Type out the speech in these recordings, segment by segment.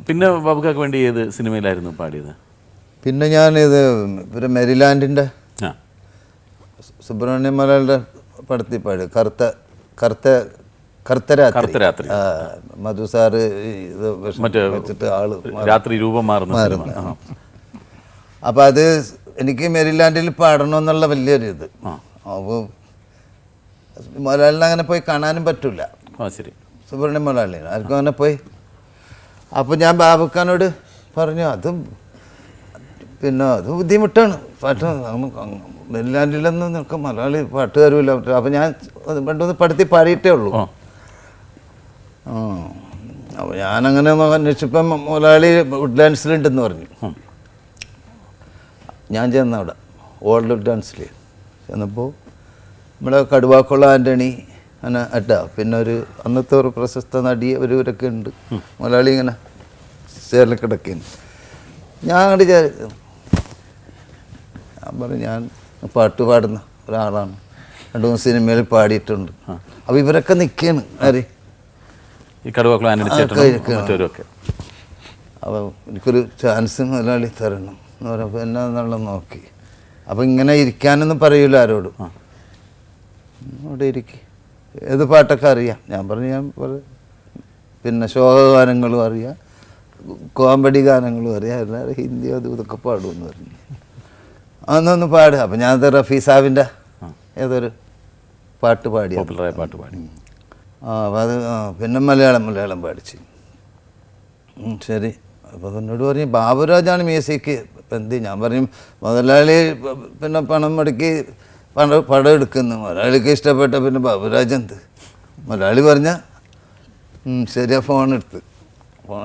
പിന്നെ ബാബുക്കാക്ക് വേണ്ടി ഏത് സിനിമയിലായിരുന്നു പാടിയത്? പിന്നെ ഞാനിത് ഒരു മെരിലാൻഡിൻ്റെ സുബ്രഹ്മണ്യം മലയാളിയുടെ പടത്തിൽ പാടി കറുത്ത രാത്രി. മധു സാറ് ഇത് വെച്ചിട്ട് ആള് രാത്രി രൂപം മാറുന്നു. അപ്പം അത് എനിക്ക് മെരിലാൻഡിൽ പാടണമെന്നുള്ള വലിയൊരു ഇത്. അപ്പോൾ മലയാളിനെ അങ്ങനെ പോയി കാണാനും പറ്റില്ല. ശരി. സുബ്രഹ്മണ്യം മലയാളി ആർക്കും അങ്ങനെ പോയി. അപ്പോൾ ഞാൻ ബാബുക്കാനോട് പറഞ്ഞു അത് ബുദ്ധിമുട്ടാണ് പാട്ട്, മെരിലാൻഡിലൊന്നും നിനക്ക് മലയാളി പാട്ട് തരുമില്ല. അപ്പോൾ ഞാൻ രണ്ടൊന്ന് പഠിത്തി പാടിയിട്ടേ ഉള്ളൂ. അപ്പോൾ ഞാനങ്ങനെ അന്വേഷിച്ചപ്പം മലയാളി വുഡ്ലാൻഡ്സിലുണ്ടെന്ന് പറഞ്ഞു. ഞാൻ ചെന്ന അവിടെ ഓൾഡ് വുഡ്ലാൻഡ്സിൽ ചെന്നപ്പോൾ നമ്മുടെ കടുവാക്കുള്ള ആൻ്റണി അങ്ങനെ പിന്നെ അന്നത്തെ ഒരു പ്രശസ്ത നടി ഒരുവരൊക്കെ ഉണ്ട് മലയാളി ഇങ്ങനെ ചേർന്ന് കിടക്കുന്നു. ഞാൻ പറഞ്ഞു ഞാൻ പാട്ട് പാടുന്ന ഒരാളാണ്, 2-3 സിനിമയിൽ പാടിയിട്ടുണ്ട്. അപ്പോൾ ഇവരൊക്കെ നിൽക്കുകയാണ് ആര് അപ്പോൾ എനിക്കൊരു ചാൻസ് മലയാളി തരണം എന്ന് പറഞ്ഞപ്പോൾ എന്നാന്നുള്ള നോക്കി. അപ്പോൾ ഇങ്ങനെ ഇരിക്കാനൊന്നും പറയൂല ആരോടും. അവിടെ ഇരിക്കും, ഏത് പാട്ടൊക്കെ അറിയാം. ഞാൻ പിന്നെ ശോകഗാനങ്ങളും അറിയാം, കോമഡി ഗാനങ്ങളും അറിയാം, എല്ലാവരും ഹിന്ദി അതും ഇതൊക്കെ പാടുമെന്ന് പറഞ്ഞു. അതൊന്ന് പാടുക. അപ്പം ഞാനത് റഫീ സാബിൻ്റെ ഏതൊരു പാട്ട് പാടി. അപ്പം അത് പിന്നെ മലയാളം പാടിച്ച്. ശരി. അപ്പോൾ എന്നോട് പറഞ്ഞു ബാബുരാജാണ് മ്യൂസിക്. ഇപ്പം എന്ത് ഞാൻ പറയും മുതലാളി പിന്നെ പണം മുടക്കി പടം എടുക്കുന്നു, മലയാളിക്ക് ഇഷ്ടപ്പെട്ട പിന്നെ ബാബുരാജ് എന്ത്. മലയാളി പറഞ്ഞാൽ ശരിയാ. ഫോൺ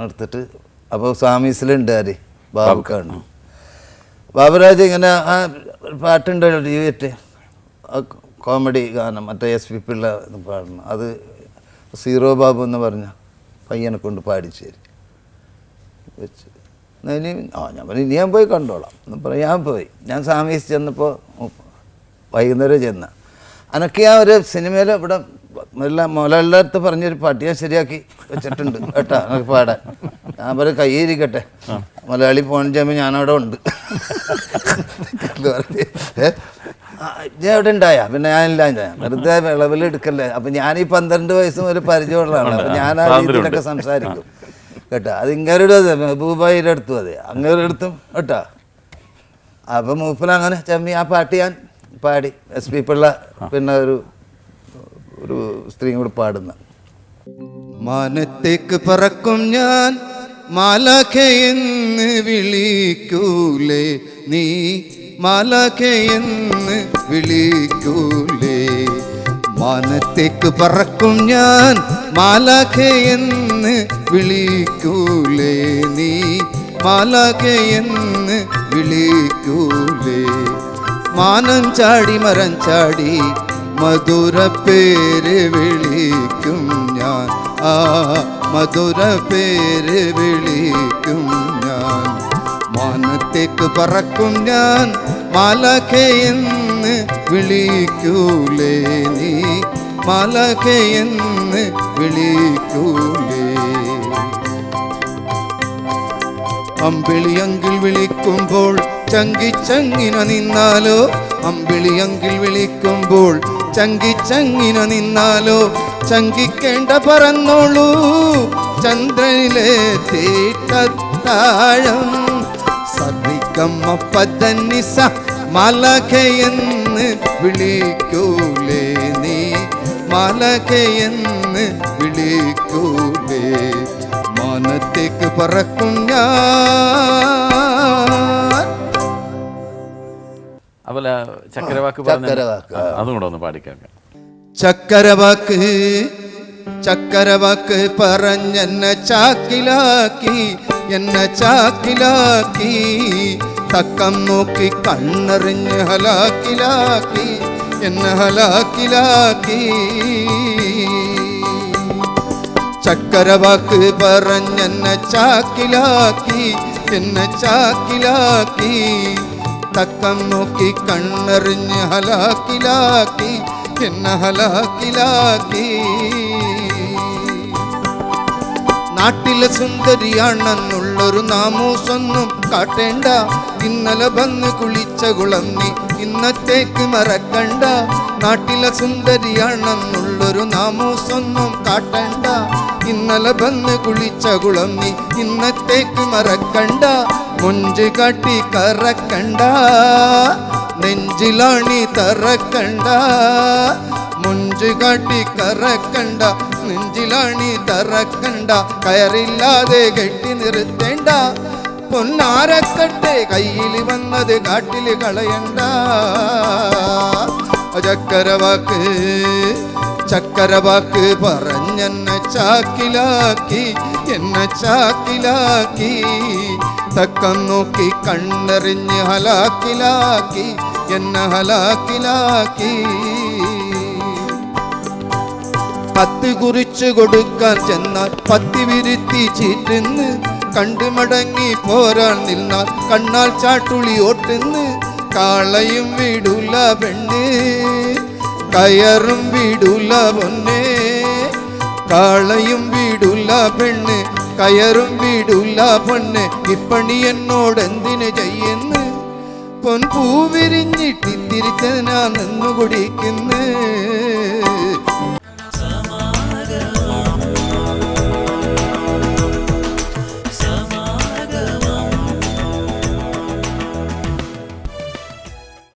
എടുത്തിട്ട് അപ്പോൾ സാമീസിലുണ്ട് ആര് ബാബുക്കാണ്. ബാബുരാജ് ഇങ്ങനെ ആ പാട്ടുണ്ടല്ലോ ജീവിട്ട് കോമഡി ഗാനം മറ്റേ SP പിള്ള പാടണം. അത് സീറോ ബാബു എന്ന് പറഞ്ഞ പയ്യനെ കൊണ്ട് പാടിച്ചു തരും വെച്ച്. ഞാൻ പറഞ്ഞു ഇനി ഞാൻ പോയി കണ്ടോളാം എന്ന് പറയാം. ഞാൻ പോയി. ഞാൻ സാമീസ് ചെന്നപ്പോൾ വൈകുന്നേരം ചെന്ന അനക്ക് ഞാൻ ഒരു സിനിമയിൽ ഇവിടെ മലയാളിയുടെ അടുത്ത് പറഞ്ഞൊരു പാട്ട് ഞാൻ ശരിയാക്കി വെച്ചിട്ടുണ്ട് കേട്ടോ എനിക്ക് പാടാൻ. ഞാൻ പറയും കയ്യിരിക്കട്ടെ, മലയാളി ഫോൺ ചെയ്യുമ്പോൾ ഞാനവിടെ ഉണ്ട്. ഞാൻ അവിടെ ഉണ്ടായാ പിന്നെ ഞാനില്ല വെറുതെ വിളവിലെടുക്കല്ലേ. അപ്പം ഞാൻ ഈ 12 വയസ്സും ഒരു പരിചയമുള്ളതാണ്. അപ്പം ഞാൻ ആ രീതിയിലൊക്കെ സംസാരിക്കും കേട്ടോ. അത് ഇങ്ങരുടെ ഭൂപായിയുടെ അടുത്തും അതെ അങ്ങരുടെ അടുത്തും കേട്ടോ. അപ്പം മൂപ്പലങ്ങനെ ചമ്മി ആ പാട്ട് ഞാൻ പാടി. SP പിള്ള പിന്നെ ഒരു സ്ത്രീയും കൂടി പാടുന്ന. മാനത്തേക്ക് പറക്കും ഞാൻ മാലാഖയെന്ന് വിളിക്കൂലേ നീ, മാലാഖയെന്ന് വിളിക്കൂലേ. മാനത്തേക്ക് പറക്കും ഞാൻ മാലാഖയെന്ന് വിളിക്കൂലേ നീ, മാലാഖയെന്ന് വിളിക്കൂലേ. മാനം ചാടി മരം ചാടി മധുര പേര് വിളിക്കും ഞാൻ, ആ മധുര പേര് വിളിക്കും ഞാൻ. മാനത്തേക്ക് പറക്കും ഞാൻ മാലാഖയെന്ന് വിളിക്കൂലേ നീ, മാലാഖയെന്ന് വിളിക്കൂലേ. അമ്പിളിയങ്കിൽ വിളിക്കുമ്പോൾ ചങ്കിച്ചങ്ങിന നിന്നാലോ, അമ്പിളിയങ്കിൽ വിളിക്കുമ്പോൾ ചങ്കിച്ചങ്ങിന നിന്നാലോ. ചങ്കിക്കേണ്ട പറന്നോളൂ ചന്ദ്രനിലെ തീട്ടത്താഴം. സറിക്കമ്മ പദനിസ മാലാഖയെന്ന് വിളിക്കൂലേ നീ, മാലാഖയെന്ന് വിളിക്കൂലേ. മാനത്തേക്ക് പറക്കും ഞാൻ. അതുപോലെ ചക്കരവാക്ക് അതും കൂടെ ഒന്ന് പാടിക്കേൾക്കാം. ചക്കരവാക്ക് ചക്കരവാക്ക് പറഞ്ഞെന്നെ ചാക്കിലാക്കി, എന്നെ ചാക്കിലാക്കി. തക്കം നോക്കി കണ്ണെറിഞ്ഞ് ഹലാക്കിലാക്കി, എന്നെ ഹലാക്കിലാക്കി. ചക്കരവാക്ക് പറഞ്ഞെന്നെ ചാക്കിലാക്കി, എന്നെ ചാക്കിലാക്കി. തക്കം നോക്കി കണ്ണെറിഞ്ഞ് ഹലാക്കിലാക്കി, എന്നെ ഹലാക്കിലാക്കി. നാട്ടിലെ സുന്ദരിയാണെന്നുള്ളൊരു നാമൂസൊന്നും കാട്ടേണ്ട. ഇന്നലെ വന്ന് കുളിച്ച കുളം നീ ഇന്നത്തേക്ക് മറക്കണ്ട. നാട്ടിലെ സുന്ദരിയാണെന്നുള്ളൊരു നാമൂസൊന്നും കാട്ടേണ്ട. ഇന്നലെ വന്ന് കുളിച്ച കുളം നീ ഇന്നത്തേക്ക് മറക്കണ്ട. മുഞ്ച് കാട്ടി കറക്കണ്ട, നെഞ്ചിലാണി തറക്കണ്ട. മുഞ്ച് കാട്ടി കറക്കണ്ട, നെഞ്ചിലാണി തറക്കണ്ട. കയറില്ലാതെ കെട്ടി നിർത്തേണ്ട. പൊന്നാരക്കട്ടെ കയ്യിൽ വന്നത് കാട്ടിൽ കളയണ്ട. ചക്കരവാക്ക് ചക്കരവാക്ക് പറഞ്ഞെന്നെ ചാക്കിലാക്കി, എന്നെ ചാക്കിലാക്കി. തക്കം നോക്കി കണ്ണെറിഞ്ഞ് ഹലാക്കിലാക്കി, എന്നെ ഹലാക്കിലാക്കി. പത്ത് കുറിച്ചു കൊടുക്കാൻ ചെന്നാൽ പത്തി വിരുത്തി ചീറ്റുന്ന്. കണ്ടു മടങ്ങി പോരാൻ നിന്നാൽ കണ്ണാൽ ചാട്ടുളി ഓട്ടുന്ന്. കാളയും വീടൂല പെണ്ണ്, കയറും വീടൂല പൊന്നെ. കാളയും വീടൂല പെണ്ണ്, കയറും വീടൂല പൊന്നെ. ഇപ്പണി എന്നോടെന്തിന് ചെയ്യുന്ന്? പൊൻപൂ വിരിഞ്ഞിട്ട് തിരിച്ച ഞാൻ നിന്ന് കുടിക്കുന്നു.